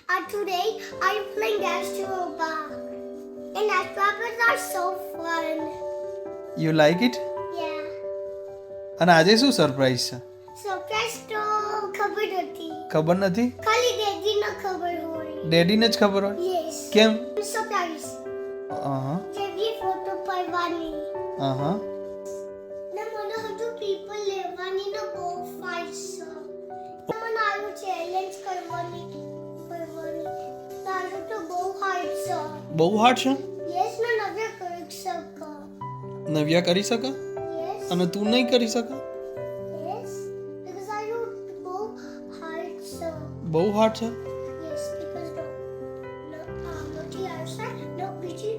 Today I'm playing Astrobar. And Astrobars are so fun. You like it? Yeah. અને આજે શું surprise છે? Surprise તો ખબર નથી. ખબર નથી? ખાલી ડેડીને ખબર હોય. ડેડીને જ ખબર હોય? Yes. કેમ? Surprise. હા જેવી ફોટો પાડવાની. હા ને મને હજુ people લેવાની ને બહુ fight છે. મને આવું ચેલેન્જ કરવાની. તારું તો બહુ hard છે. બહુ હાર્ડ છે? Yes, ને નવ્ય કરી શકો. નવ્યા કરી શકે? Yes. અને તું નહીં કરી શકે? Yes. Because I do બહુ hard છે. બહુ હાર્ડ છે? Yes, because નથી આવશે. No, બીજી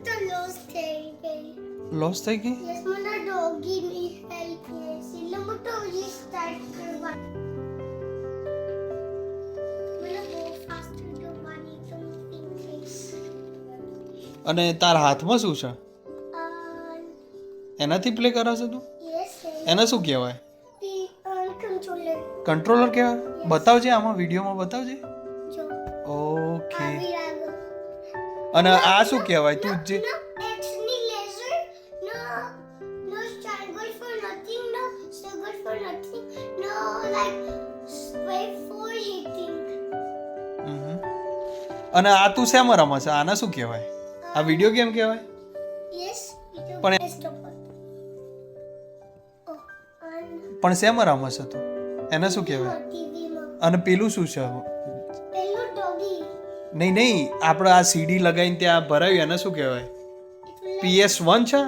તો lost થઈ ગઈ. લોસ થઈ ગઈ? Yes, મને ડોગીની હેલ્પ yes. એટલે હું તો રીસ્ટાર્ટ કરવા. મને બહુ ફાસ્ટ જોવાની તો moving થઈશ. અને તારા હાથમાં શું છે? Uh, એનાથી પ્લે કરે છે તું? yes, એને શું કહેવાય? the controller. કંટ્રોલર કહેવાય? બતાવજે, આમાં વિડીયોમાં બતાવજે. જો ઓકે. આવી આગળ. અને આ શું કહેવાય? તું જે No X ની laser, no triangle for nothing, no circle for nothing, no like straight for hitting. અને આ તું શેમાં રમે છે? આને શું કહેવાય? આ વિડીયો ગેમ કહેવાય? Yes, it પણ is best of all. Oh, and પણ શેમાં રમે છે તું? એને શું કહેવાય? TV માં અને પેલું શું છે? પેલું doggy. નહીં નહીં, આપણે આ સીડી લગાવીને ત્યાં ભરાયું એને શું કહેવાય? It will like PS1 છે?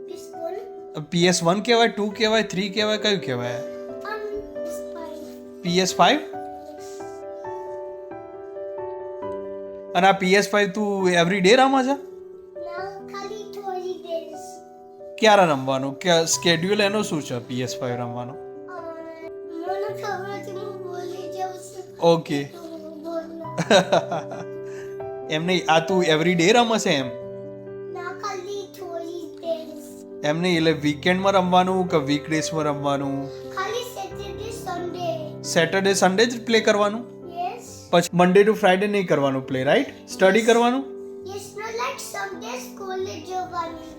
this one PS1 કહેવાય, 2 કહેવાય, 3 કહેવાય, કયું કહેવાય? and this five. PS5? અને આ PS5 તું એવરી ડે રમે છે? Now ખાલી થોડી days. ક્યારે રમવાનું? કે સ્કેડ્યુલ એનો શું છે PS5 રમવાનો? મને ખબર હતી હું બોલી જાઉં છું. ઓકે. તો હું બોલું. એમ નહીં, આ તું એવરી ડે રમે છે એમ? Now ખાલી થોડી days. એમ નહીં, એટલે વીકેન્ડમાં રમવાનું કે વીકડેઝમાં રમવાનું? ખાલી Saturday, Sunday. સેટરડે સન્ડે જ પ્લે કરવાનું? Yes. પછી મંડે ટુ ફ્રાઈડે નહીં કરવાનું પ્લે, રાઈટ? સ્ટડી કરવાનું? Yes, no like Sunday school જવાની.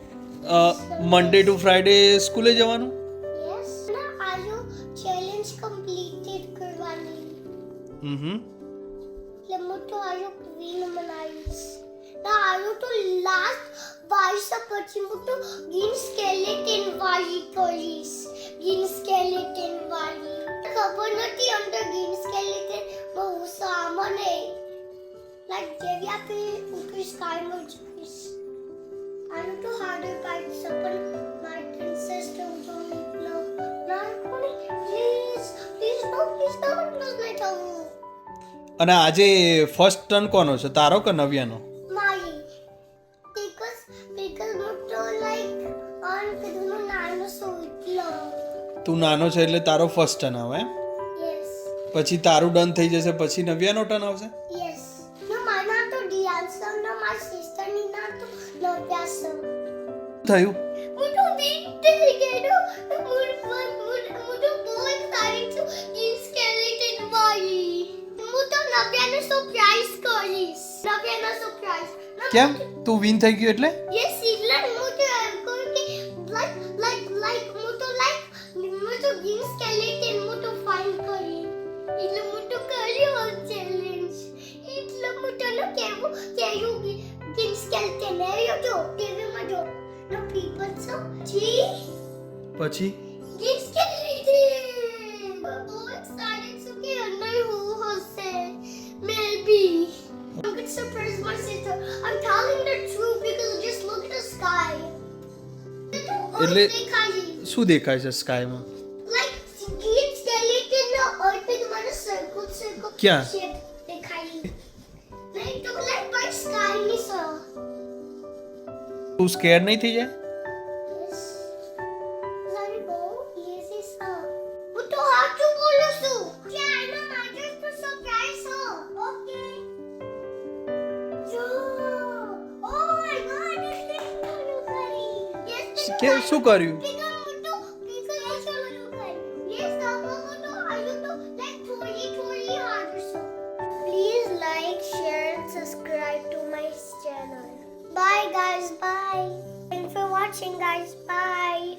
મંડે ટુ ફ્રાઈડે સ્કૂલે જવાનું? Yes. ના આયુ challenge completed કરવાની. એટલે હું તો આયુ ક્વીન બનાવીશ. ના આયુ તો લાસ્ટ વર્ષ પછી હું તો ગ્રીન સ્કેલેટન વાળી કરીશ. ગ્રીન સ્કેલેટન વાળી. ખબર નથી અંદર ગ્રીન સ્કેલેટન બહુ સામાન હે. લાઈક જેવી આપે ઉપર સ્કાયમાં જોઈશ. આયુ તો હાર્ડર પાર્ટ છે પણ માય પ્રિન્સેસ ડોન્ટ નો. ના કોની પ્લીઝ no નહીં થવું. અને આજે ફર્સ્ટ ટર્ન કોનો છે, તારો કે નવ્યાનો? મારી because હું તો like on કીધું નાનો છું એટલો. તું નાનો છે એટલે તારો ફર્સ્ટ ટર્ન આવે એમ? Yes. પછી તારું ડન થઈ જશે, પછી નવ્યાનો ટર્ન આવશે? Yes. No મારા તો ડિયાન્સર no મારી સિસ્ટર ની ના તો નવ્યાસ. થયું? હું તો બીટ થઈ ગયો. હું તો બહુ excited છું in skeleton વાળી. હું તો નવ્યાનો સરપ્રાઈઝ કરીશ. નવ્યાનો સરપ્રાઈઝ. કેમ? તું વિન થઈ ગયો એટલે? Yes, એટલે હું તો એમ કહું કે હું તો green skeleton હું તો find કરી. એટલે હું તો કર્યો challenge. એટલે હું તને કહેવું કે you green skeleton આવ્યો તો TV માં જો. No people so જી પછી green skeleton. બહુ excited છું કે અંદર હું હશે. Maybe. I'm going to surprise my sister. I'm telling the truth because just look at the sky. એટલે દેખાય. શું દેખાય છે સ્કાયમાં? Like green skeleton na earth pe tumhara circle क्या? shape દેખાય. નહીં તો like by sky ni sir. તું સ્કેર નહીં થઈ જાય? Yes. Sorry bro. Yes is sir. હું તો સાચું બોલું છું. કે આના માટે તો surprise હો. Okay. જો. Oh my god. This is so funny. Yes. કે શું કર્યું? guys. Bye. Thanks for watching, guys. Bye.